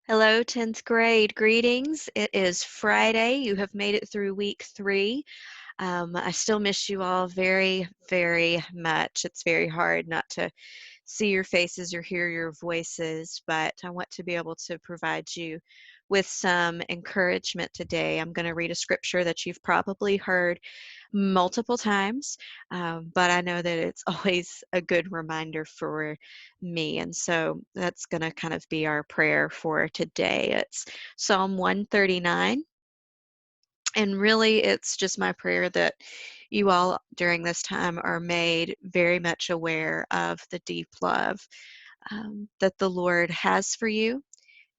Hello, 10th grade. Greetings. It is Friday. You have made it through week 3. I still miss you all very, very much. It's very hard not to see your faces or hear your voices, but I want to be able to provide you with some encouragement today. I'm going to read a scripture that you've probably heard multiple times, but I know that it's always a good reminder for me. And so that's going to kind of be our prayer for today. It's Psalm 139. And really, it's just my prayer that you all during this time are made very much aware of the deep love that the Lord has for you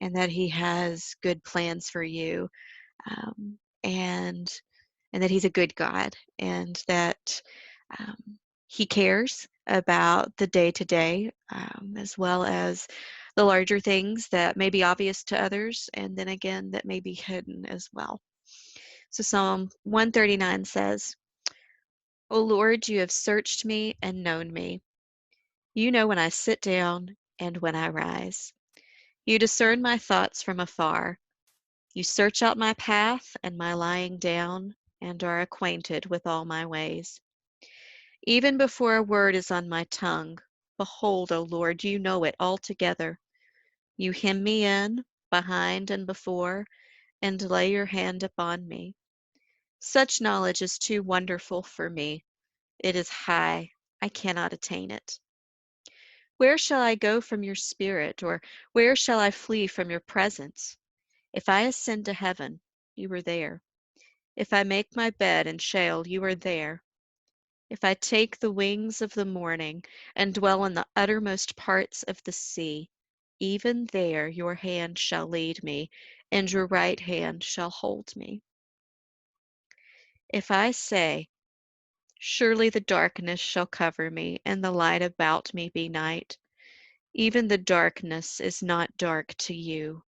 and that He has good plans for you. And that He's a good God and that He cares about the day to day as well as the larger things that may be obvious to others and then again that may be hidden as well. So Psalm 139 says, O Lord, you have searched me and known me. You know when I sit down and when I rise. You discern my thoughts from afar. You search out my path and my lying down and are acquainted with all my ways. Even before a word is on my tongue, behold, O Lord, you know it altogether. You hem me in, behind and before, and lay your hand upon me. Such knowledge is too wonderful for me. It is high. I cannot attain it. Where shall I go from your spirit, or where shall I flee from your presence? If I ascend to heaven, you are there. If I make my bed in Sheol, you are there. If I take the wings of the morning and dwell in the uttermost parts of the sea, even there your hand shall lead me, and your right hand shall hold me. If I say, surely the darkness shall cover me, and the light about me be night, even the darkness is not dark to you.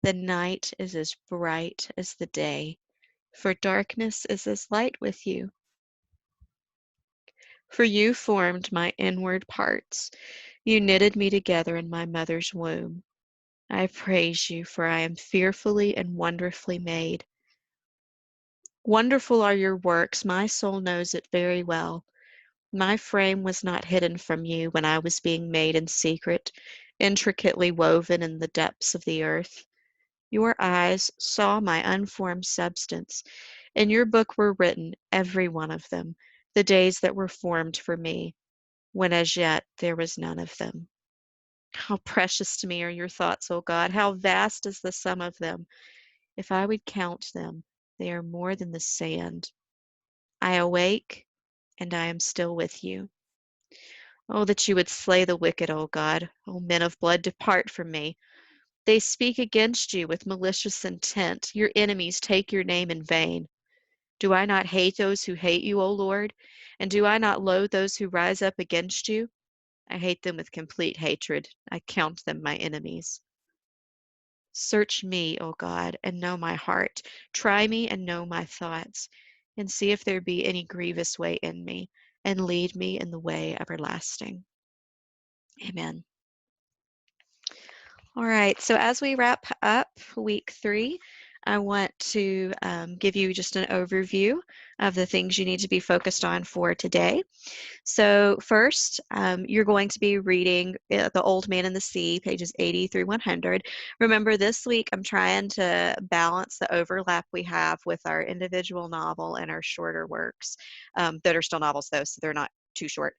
The night is as bright as the day, for darkness is as light with you. For you formed my inward parts. You knitted me together in my mother's womb. I praise you, for I am fearfully and wonderfully made. Wonderful are your works. My soul knows it very well. My frame was not hidden from you when I was being made in secret, intricately woven in the depths of the earth. Your eyes saw my unformed substance. In your book were written, every one of them, the days that were formed for me, when as yet there was none of them. How precious to me are your thoughts, O God! How vast is the sum of them! If I would count them, they are more than the sand. I awake, and I am still with you. Oh, that you would slay the wicked, O God! O men of blood, depart from me. They speak against you with malicious intent. Your enemies take your name in vain. Do I not hate those who hate you, O Lord? And do I not loathe those who rise up against you? I hate them with complete hatred. I count them my enemies. Search me, O God, and know my heart. Try me and know my thoughts, and see if there be any grievous way in me, and lead me in the way everlasting. Amen. All right, so as we wrap up week 3, I want to give you just an overview of the things you need to be focused on for today. So first, you're going to be reading The Old Man and the Sea, pages 80 through 100. Remember, this week I'm trying to balance the overlap we have with our individual novel and our shorter works that are still novels, though, so they're not too short.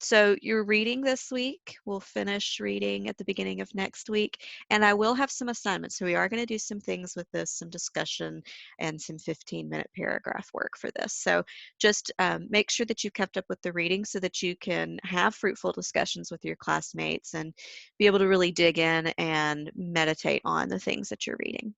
So you're reading this week. We'll finish reading at the beginning of next week. And I will have some assignments. So we are going to do some things with this, some discussion and some 15-minute paragraph work for this. So just make sure that you kept up with the reading so that you can have fruitful discussions with your classmates and be able to really dig in and meditate on the things that you're reading.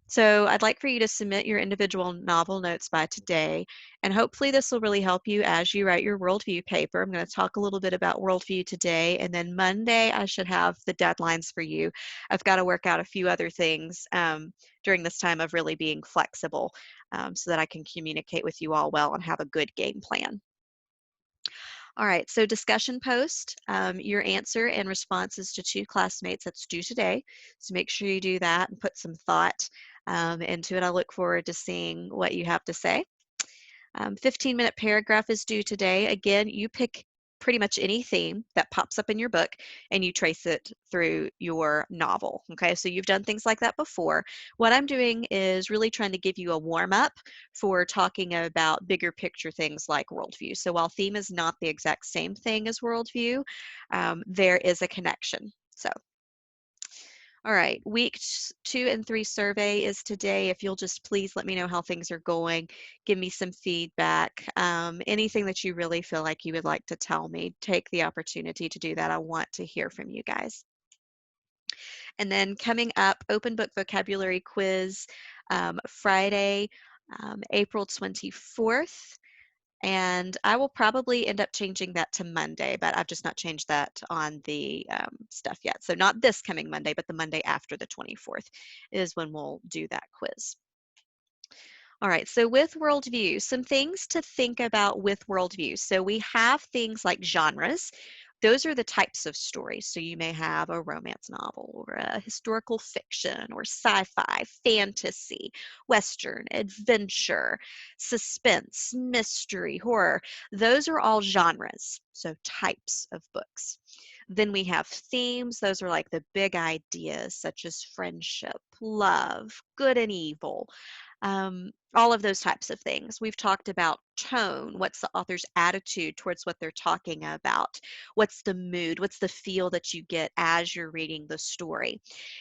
So I'd like for you to submit your individual novel notes by today, and hopefully this will really help you as you write your worldview paper. I'm going to talk a little bit about worldview today, and then Monday I should have the deadlines for you. I've got to work out a few other things during this time of really being flexible so that I can communicate with you all well and have a good game plan. All right, so discussion post, your answer and responses to two classmates that's due today. So make sure you do that and put some thought into it. I look forward to seeing what you have to say. 15-minute paragraph is due today. Again, you pick pretty much any theme that pops up in your book and you trace it through your novel. Okay, so you've done things like that before. What I'm doing is really trying to give you a warm up for talking about bigger picture things like worldview. So while theme is not the exact same thing as worldview, there is a connection. So all right, week 2 and 3 survey is today. If you'll just please let me know how things are going, give me some feedback, anything that you really feel like you would like to tell me, take the opportunity to do that. I want to hear from you guys. And then coming up, open book vocabulary quiz, Friday, April 24th. And I will probably end up changing that to Monday, but I've just not changed that on the stuff yet. So not this coming Monday, but the Monday after the 24th is when we'll do that quiz. All right, so with worldview, some things to think about with worldview. So we have things like genres. Those are the types of stories. So you may have a romance novel or a historical fiction or sci-fi, fantasy, western, adventure, suspense, mystery, horror. Those are all genres, so types of books. Then we have themes. Those are like the big ideas such as friendship, love, good and evil, all of those types of things. We've talked about tone. What's the author's attitude towards what they're talking about? What's the mood? What's the feel that you get as you're reading the story?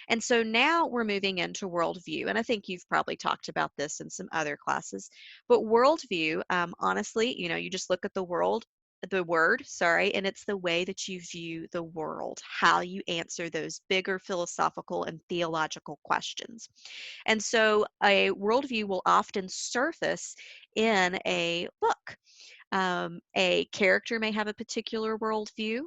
And so now we're moving into worldview. And I think you've probably talked about this in some other classes. But worldview, honestly, you just look at the word, sorry, and it's the way that you view the world, how you answer those bigger philosophical and theological questions. And so a worldview will often surface in a book. A character may have a particular worldview.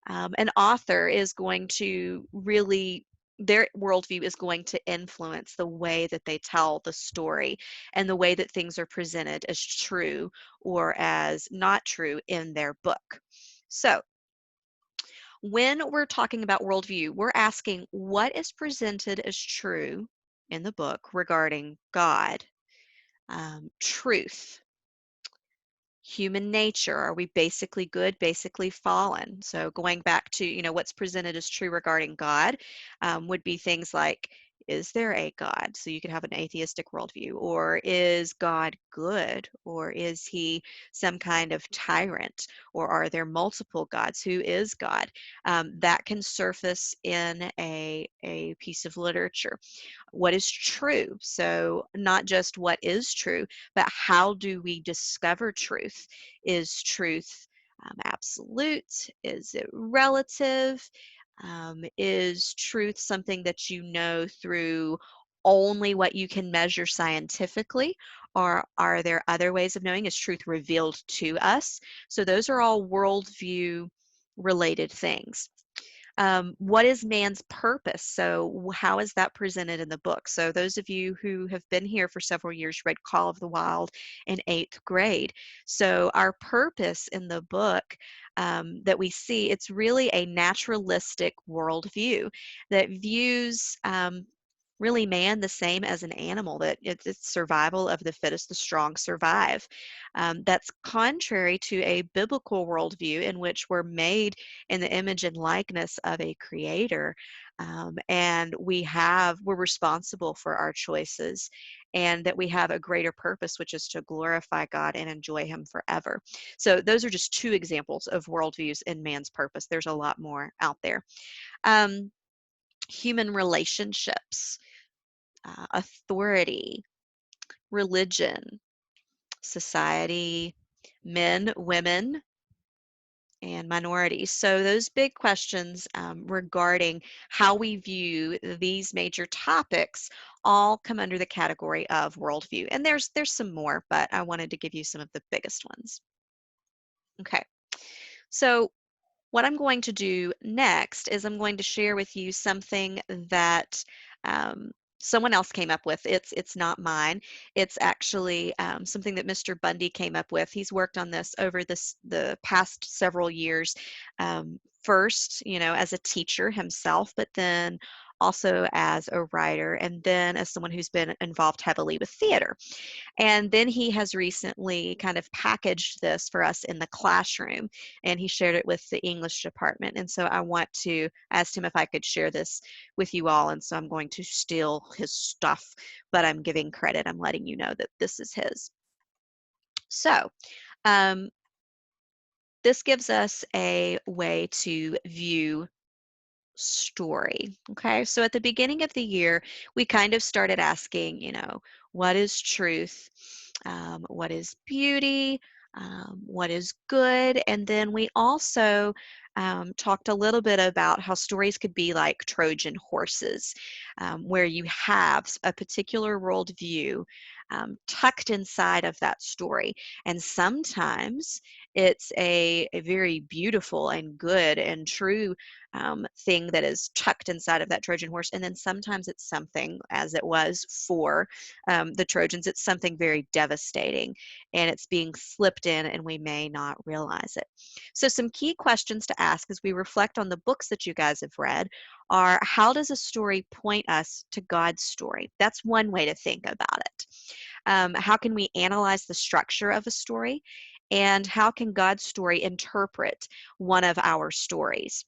An author is going to really, their worldview is going to influence the way that they tell the story and the way that things are presented as true or as not true in their book. So when we're talking about worldview, we're asking what is presented as true in the book regarding God, truth, human nature. Are we basically good, basically fallen? So going back to, what's presented as true regarding God would be things like, is there a God? So you could have an atheistic worldview. Or is God good? Or is he some kind of tyrant? Or are there multiple gods? Who is God? That can surface in a piece of literature. What is true? So not just what is true, but how do we discover truth? Is truth absolute? Is it relative? Is truth something that you know through only what you can measure scientifically? Or are there other ways of knowing? Is truth revealed to us? So those are all worldview related things. What is man's purpose? So how is that presented in the book? So those of you who have been here for several years read Call of the Wild in 8th grade. So our purpose in the book that we see, it's really a naturalistic worldview that views really man the same as an animal, that it's survival of the fittest, the strong survive. That's contrary to a biblical worldview in which we're made in the image and likeness of a creator. And we're responsible for our choices, and that we have a greater purpose, which is to glorify God and enjoy him forever. So those are just two examples of worldviews in man's purpose. There's a lot more out there. Human relationships, authority, religion, society, men, women, and minorities. So those big questions regarding how we view these major topics all come under the category of worldview. And there's some more, but I wanted to give you some of the biggest ones. Okay, so what I'm going to do next is I'm going to share with you something that someone else came up with. It's not mine. It's actually something that Mr. Bundy came up with. He's worked on this over the past several years. First, as a teacher himself, but then also as a writer, and then as someone who's been involved heavily with theater. And then he has recently kind of packaged this for us in the classroom, and he shared it with the English department. And so asked him if I could share this with you all. And so I'm going to steal his stuff, but I'm giving credit. I'm letting you know that this is his. So, um, this gives us a way to view story. Okay, so at the beginning of the year, we kind of started asking, what is truth? What is beauty? What is good? And then we also talked a little bit about how stories could be like Trojan horses, where you have a particular worldview tucked inside of that story. And sometimes it's a very beautiful and good and true thing that is tucked inside of that Trojan horse. And then sometimes it's something, as it was for the Trojans, it's something very devastating and it's being slipped in and we may not realize it. So some key questions to ask as we reflect on the books that you guys have read are, how does a story point us to God's story? That's one way to think about it. How can we analyze the structure of a story? And how can God's story interpret one of our stories?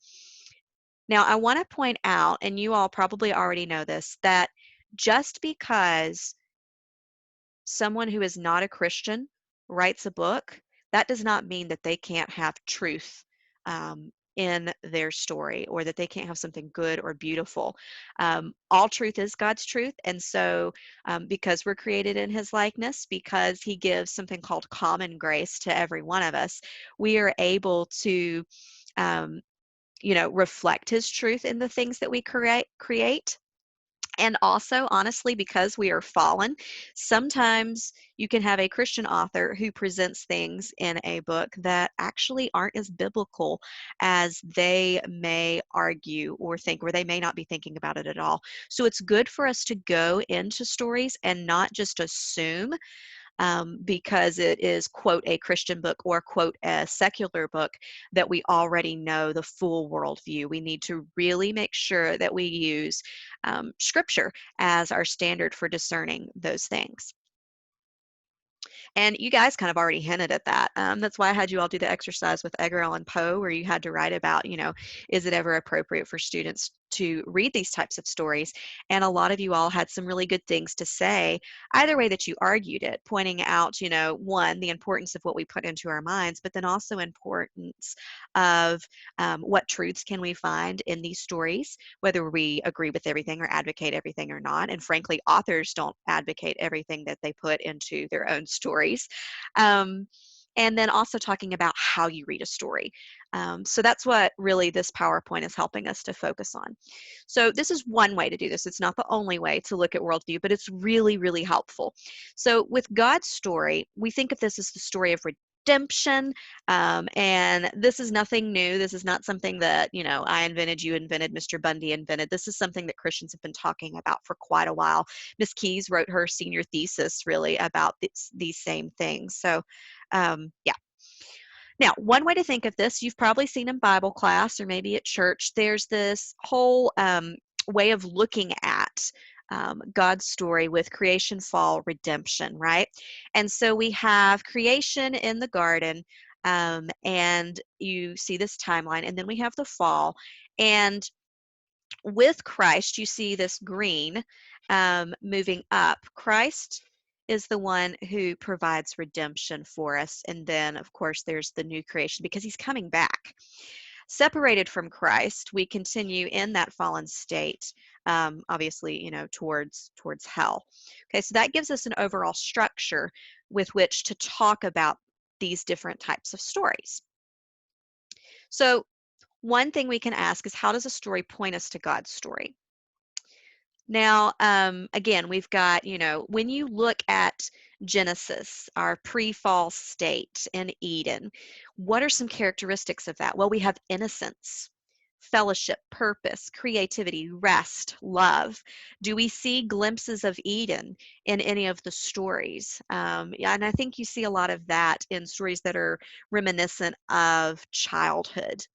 Now, I want to point out, and you all probably already know this, that just because someone who is not a Christian writes a book, that does not mean that they can't have truth in their story, or that they can't have something good or beautiful. All truth is God's truth. And so, because we're created in his likeness, because he gives something called common grace to every one of us, we are able to um, reflect his truth in the things that we create. And also, honestly, because we are fallen, sometimes you can have a Christian author who presents things in a book that actually aren't as biblical as they may argue or think, or they may not be thinking about it at all. So it's good for us to go into stories and not just assume because it is, quote, a Christian book or, quote, a secular book, that we already know the full worldview. We need to really make sure that we use scripture as our standard for discerning those things. And you guys kind of already hinted at that. That's why I had you all do the exercise with Edgar Allan Poe, where you had to write about, is it ever appropriate for students to read these types of stories? And a lot of you all had some really good things to say, either way that you argued it, pointing out, one, the importance of what we put into our minds, but then also importance of what truths can we find in these stories, whether we agree with everything or advocate everything or not. And frankly, authors don't advocate everything that they put into their own stories. Um, and then also talking about how you read a story. So that's what really this PowerPoint is helping us to focus on. So this is one way to do this. It's not the only way to look at worldview, but it's really, really helpful. So with God's story, we think of this as the story of redemption. And this is nothing new. This is not something that, I invented, you invented, Mr. Bundy invented. This is something that Christians have been talking about for quite a while. Miss Keys wrote her senior thesis really about these same things. So, yeah. Now, one way to think of this, you've probably seen in Bible class or maybe at church, there's this whole way of looking at God's story with creation, fall, redemption, right? And so we have creation in the garden, and you see this timeline, and then we have the fall. And with Christ, you see this green moving up. Christ is the one who provides redemption for us. And then, of course, there's the new creation because he's coming back. Separated from Christ, we continue in that fallen state, obviously, towards hell. Okay, so that gives us an overall structure with which to talk about these different types of stories. So one thing we can ask is, how does a story point us to God's story? Now, again, we've got, when you look at Genesis, our pre-fall state in Eden, what are some characteristics of that? Well, we have innocence, fellowship, purpose, creativity, rest, love? Do we see glimpses of Eden in any of the stories? Yeah, and I think you see a lot of that in stories that are reminiscent of childhood.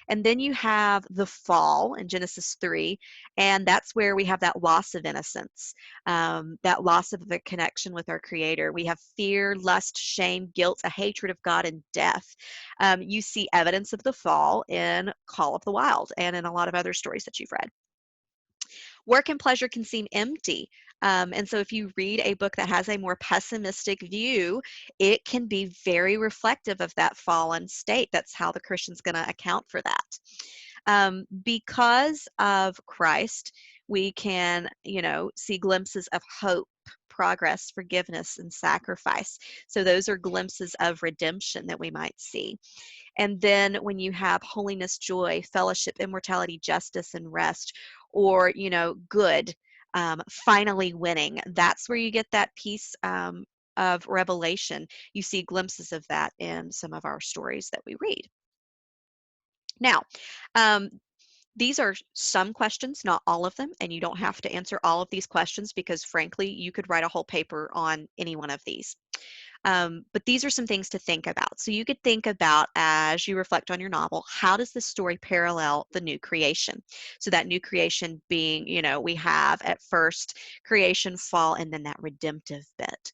And then you have the fall in Genesis 3, and that's where we have that loss of innocence, that loss of the connection with our Creator. We have fear, lust, shame, guilt, a hatred of God, and death. You see evidence of the fall in Call of the Wild and in a lot of other stories that you've read. Work and pleasure can seem empty. And so, if you read a book that has a more pessimistic view, it can be very reflective of that fallen state. That's how the Christian's going to account for that. Because of Christ, we can, see glimpses of hope, progress, forgiveness, and sacrifice. So, those are glimpses of redemption that we might see. And then when you have holiness, joy, fellowship, immortality, justice, and rest, or, good, finally winning, that's where you get that piece of revelation. You see glimpses of that in some of our stories that we read. Now, um, these are some questions, not all of them, and you don't have to answer all of these questions because, frankly, you could write a whole paper on any one of these. But these are some things to think about. So you could think about, as you reflect on your novel, how does this story parallel the new creation? So that new creation being, we have at first creation, fall, and then that redemptive bit.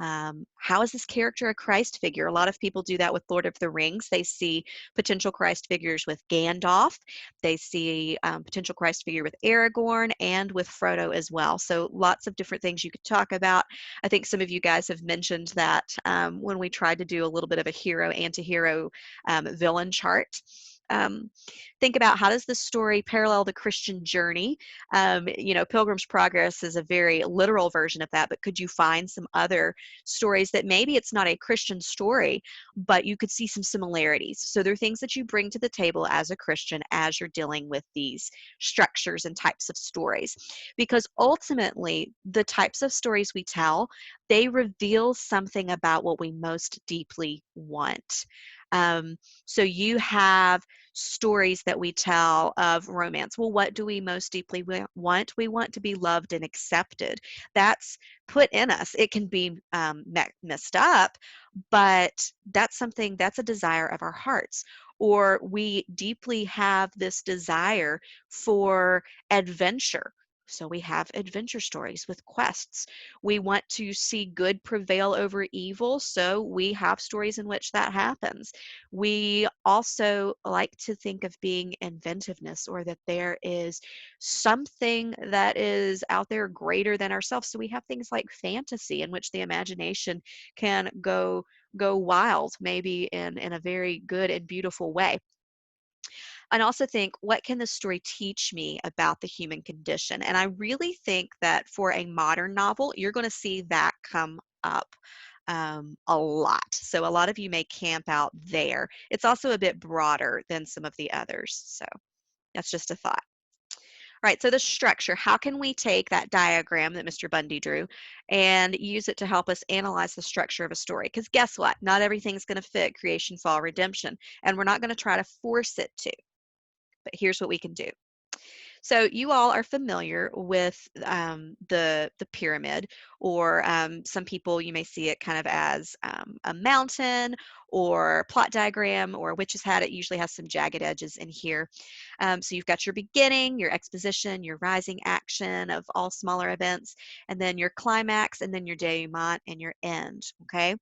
How is this character a Christ figure? A lot of people do that with Lord of the Rings. They see potential Christ figures with Gandalf. They see potential Christ figure with Aragorn and with Frodo as well. So lots of different things you could talk about. I think some of you guys have mentioned that when we tried to do a little bit of a hero, anti-hero villain chart. Think about, how does this story parallel the Christian journey? Pilgrim's Progress is a very literal version of that, but could you find some other stories that maybe it's not a Christian story, but you could see some similarities? So there are things that you bring to the table as a Christian as you're dealing with these structures and types of stories. Because ultimately, the types of stories we tell, they reveal something about what we most deeply want. So you have stories that we tell of romance. Well, what do we most deeply want? We want to be loved and accepted. That's put in us. It can be messed up, but that's a desire of our hearts. Or we deeply have this desire for adventure. So we have adventure stories with quests. We want to see good prevail over evil, so we have stories in which that happens. We also like to think of being inventiveness, or that there is something that is out there greater than ourselves. So we have things like fantasy, in which the imagination can go wild, maybe in a very good and beautiful way. And also think, what can this story teach me about the human condition? And I really think that for a modern novel, you're going to see that come up a lot. So a lot of you may camp out there. It's also a bit broader than some of the others. So that's just a thought. All right, so the structure, how can we take that diagram that Mr. Bundy drew and use it to help us analyze the structure of a story? Because guess what? Not everything's going to fit creation, fall, redemption, and we're not going to try to force it to. But here's what we can do. So you all are familiar with the pyramid, or some people, you may see it kind of as a mountain or plot diagram, or a witch's hat. It usually has some jagged edges in here. So you've got your beginning, your exposition, your rising action of all smaller events, and then your climax, and then your denouement and your end. Okay,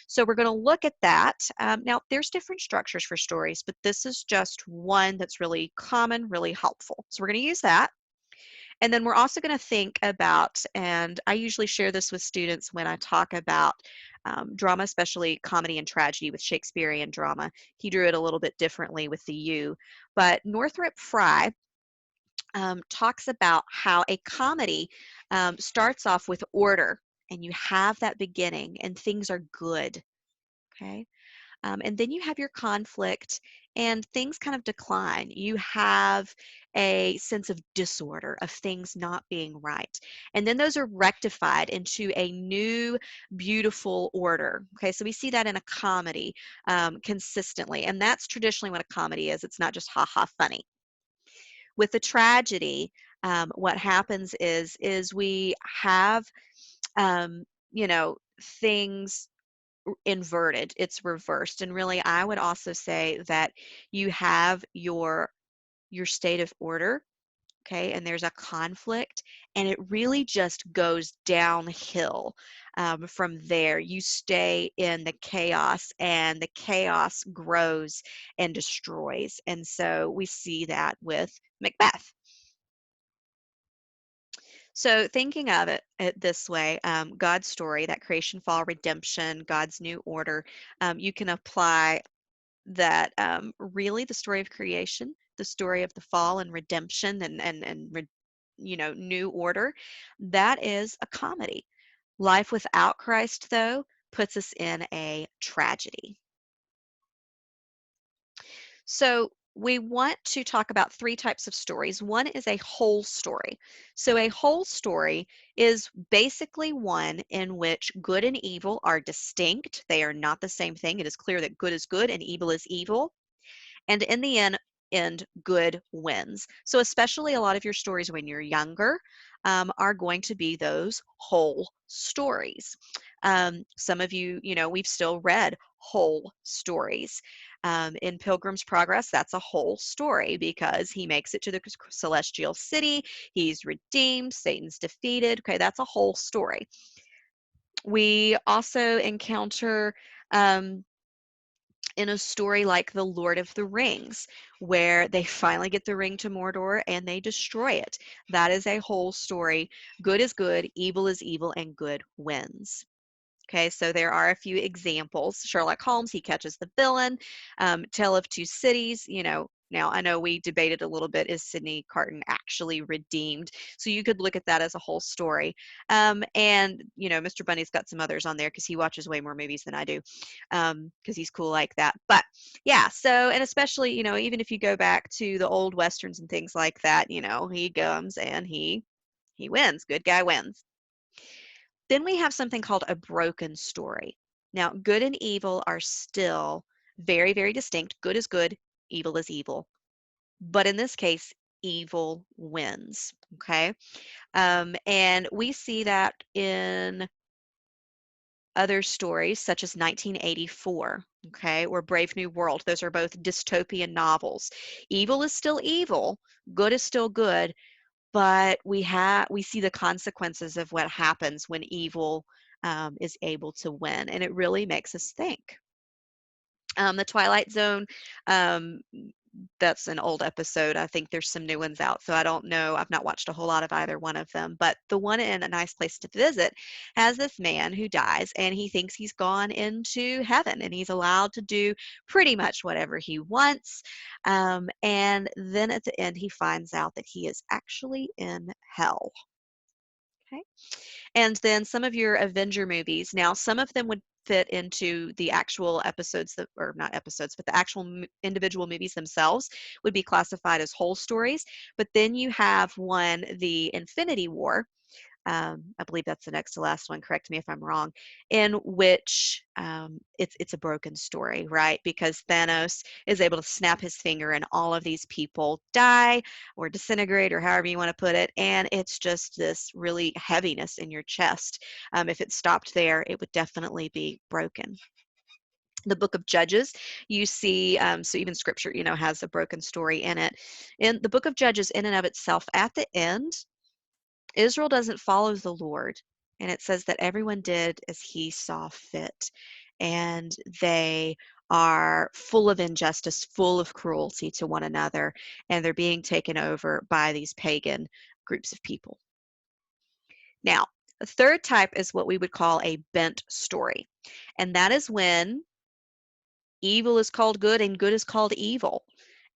so we're going to look at that. Now, there's different structures for stories, but this is just one that's really common, really helpful. So we're going to use that. And then we're also going to think about, and I usually share this with students when I talk about drama, especially comedy and tragedy with Shakespearean drama. He drew it a little bit differently with the U. But Northrop Frye talks about how a comedy starts off with order, and you have that beginning, and things are good. Okay. And then you have your conflict, and things kind of decline. You have a sense of disorder, of things not being right. And then those are rectified into a new, beautiful order. Okay, so we see that in a comedy consistently. And that's traditionally what a comedy is. It's not just ha ha funny. With a tragedy, what happens is we have, um, you know, things inverted. It's reversed. And really, I would also say that you have your state of order, okay, and there's a conflict, and it really just goes downhill from there. You stay in the chaos, and the chaos grows and destroys. And so we see that with Macbeth. So, thinking of it this way, God's story, that creation, fall, redemption, God's new order, you can apply that, really the story of creation, the story of the fall and redemption and new order, that is a comedy. Life without Christ, though, puts us in a tragedy. So we want to talk about three types of stories. One is a whole story. So a whole story is basically one in which good and evil are distinct. They are not the same thing. It is clear that good is good and evil is evil. And in the end, good wins. So especially a lot of your stories when you're younger are going to be those whole stories. Some of you, we've still read whole stories. In Pilgrim's Progress, that's a whole story because he makes it to the celestial city. He's redeemed. Satan's defeated. Okay, that's a whole story. We also encounter um, in a story like The Lord of the Rings, where they finally get the ring to Mordor and they destroy it. That is a whole story. Good is good, evil is evil, and good wins. Okay, so there are a few examples. Sherlock Holmes, he catches the villain. Tale of Two Cities, now I know we debated a little bit, is Sidney Carton actually redeemed? So you could look at that as a whole story. And, Mr. Bunny's got some others on there because he watches way more movies than I do because he's cool like that. But yeah, so, and especially, even if you go back to the old Westerns and things like that, he comes and he wins. Good guy wins. Then we have something called a broken story. Now, good and evil are still very, very distinct. Good is good, evil is evil. But in this case, evil wins. Okay. And we see that in other stories, such as 1984, okay, or Brave New World. Those are both dystopian novels. Evil is still evil, good is still good, but we see the consequences of what happens when evil is able to win, and it really makes us think. The Twilight Zone, um, that's an old episode. I think there's some new ones out, so I don't know. I've not watched a whole lot of either one of them, but the one in A Nice Place to Visit has this man who dies, and he thinks he's gone into heaven, and he's allowed to do pretty much whatever he wants. And then at the end, he finds out that he is actually in hell. Okay. And then some of your Avenger movies. Now, some of them would fit into the actual episodes that, or not episodes, but the actual individual movies themselves would be classified as whole stories. But then you have one, the Infinity War. I believe that's the next to last one. Correct me if I'm wrong. In which it's a broken story, right? Because Thanos is able to snap his finger, and all of these people die or disintegrate, or however you want to put it. And it's just this really heaviness in your chest. If it stopped there, it would definitely be broken. The book of Judges, you see, so even scripture, has a broken story in it. In the book of Judges, in and of itself, at the end, Israel doesn't follow the Lord, and it says that everyone did as he saw fit, and they are full of injustice, full of cruelty to one another, and they're being taken over by these pagan groups of people. Now, a third type is what we would call a bent story, and that is when evil is called good and good is called evil.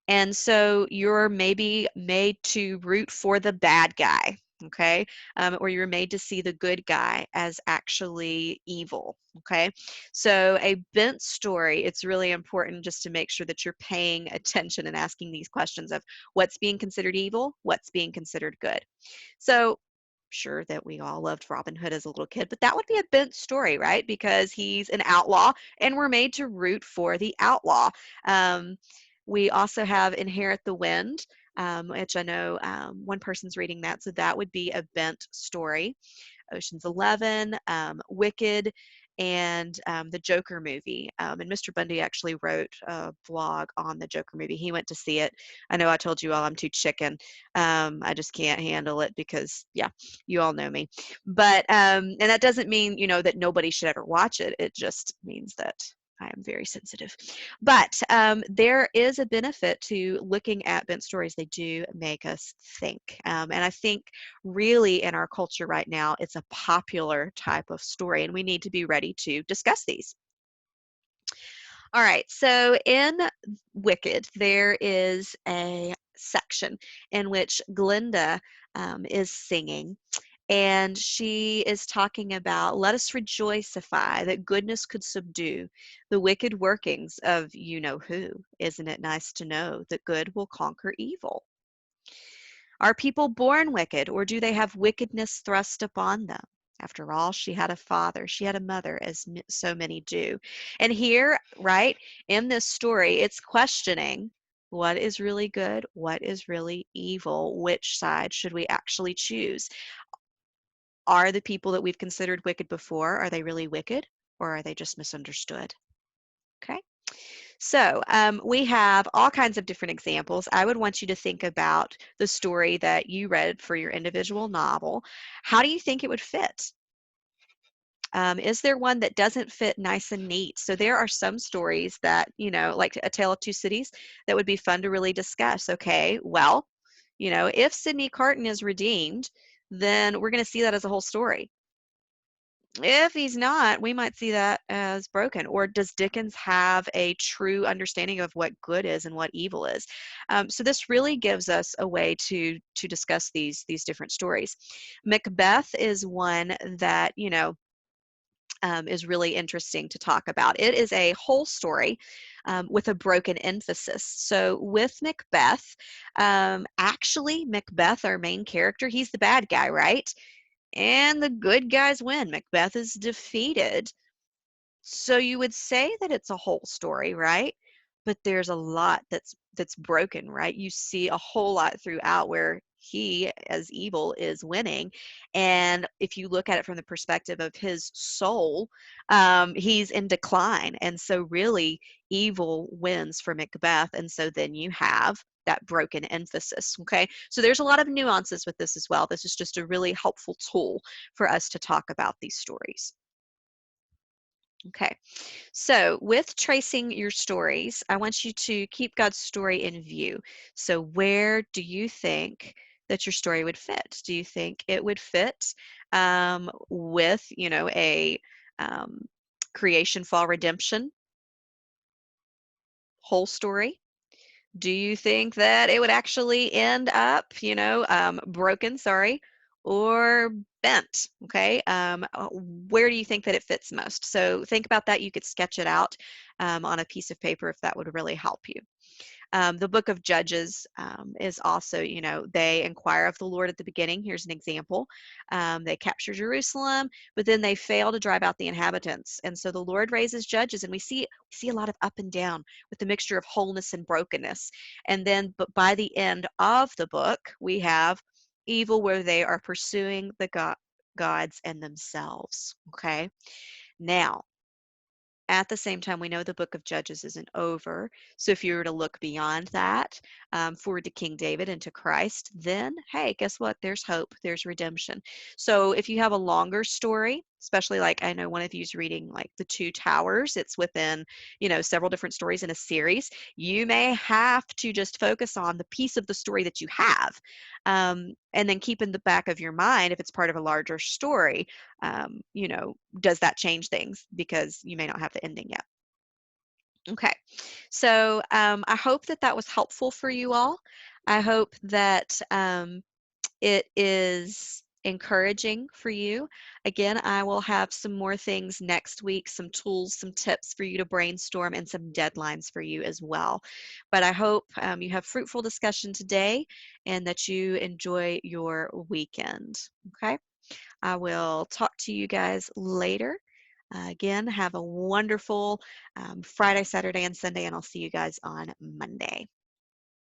And so you're maybe made to root for the bad guy, okay? Or you're made to see the good guy as actually evil, okay? So a bent story, it's really important just to make sure that you're paying attention and asking these questions of what's being considered evil, what's being considered good. So sure that we all loved Robin Hood as a little kid, but that would be a bent story, right? Because he's an outlaw and we're made to root for the outlaw. Um, we also have Inherit the Wind. which I know one person's reading that, so that would be a Bent story. Ocean's 11, Wicked, and the Joker movie. And Mr. Bundy actually wrote a blog on the Joker movie. He went to see it. I know I told you all I'm too chicken. I just can't handle it because, yeah, you all know me. But, and that doesn't mean, that nobody should ever watch it. It just means that I am very sensitive. But there is a benefit to looking at bent stories. They do make us think. And I think really in our culture right now, it's a popular type of story, and we need to be ready to discuss these. All right, so in Wicked, there is a section in which Glinda is singing, and she is talking about, let us rejoicify that goodness could subdue the wicked workings of you know who. Isn't it nice to know that good will conquer evil? Are people born wicked, or do they have wickedness thrust upon them? After all, she had a father, she had a mother, as so many do. And here, right, in this story, it's questioning what is really good, what is really evil, which side should we actually choose? Are the people that we've considered wicked before, are they really wicked, or are they just misunderstood? Okay. So we have all kinds of different examples. I would want you to think about the story that you read for your individual novel. How do you think it would fit? Is there one that doesn't fit nice and neat? So there are some stories that, like A Tale of Two Cities, that would be fun to really discuss. Okay, well, if Sydney Carton is redeemed, then we're going to see that as a whole story. If he's not, we might see that as broken. Or does Dickens have a true understanding of what good is and what evil is? So this really gives us a way to discuss these different stories. Macbeth is one that is really interesting to talk about. It is a whole story with a broken emphasis. So with Macbeth, actually Macbeth, our main character, he's the bad guy, right? And the good guys win. Macbeth is defeated. So you would say that it's a whole story, right? But there's a lot that's broken, right? You see a whole lot throughout where he, as evil, is winning. And if you look at it from the perspective of his soul, he's in decline. And so really evil wins for Macbeth. And so then you have that broken emphasis. Okay. So there's a lot of nuances with this as well. This is just a really helpful tool for us to talk about these stories. Okay. So, with tracing your stories, I want you to keep God's story in view. So, where do you think that your story would fit? Do you think it would fit with, a um, creation, fall, redemption whole story? Do you think that it would actually end up, broken, sorry, or bent? Okay. Where do you think that it fits most? So think about that. You could sketch it out on a piece of paper if that would really help you. The book of Judges is also, they inquire of the Lord at the beginning. Here's an example. They capture Jerusalem, but then they fail to drive out the inhabitants. And so the Lord raises judges, and we see a lot of up and down with the mixture of wholeness and brokenness. And then, but by the end of the book, we have evil where they are pursuing the gods and themselves. Okay. Now, at the same time, we know the book of Judges isn't over. So if you were to look beyond that, forward to King David and to Christ, then hey, guess what? There's hope, there's redemption. So if you have a longer story, especially like I know one of you's reading like The Two Towers, it's within, several different stories in a series. You may have to just focus on the piece of the story that you have. And then keep in the back of your mind, if it's part of a larger story, does that change things because you may not have the ending yet? Okay, so I hope that that was helpful for you all. I hope that it is encouraging for you. Again, I will have some more things next week, some tools, some tips for you to brainstorm, and some deadlines for you as well. But I hope you have fruitful discussion today and that you enjoy your weekend. Okay. I will talk to you guys later. Again, have a wonderful Friday, Saturday, and Sunday, and I'll see you guys on Monday.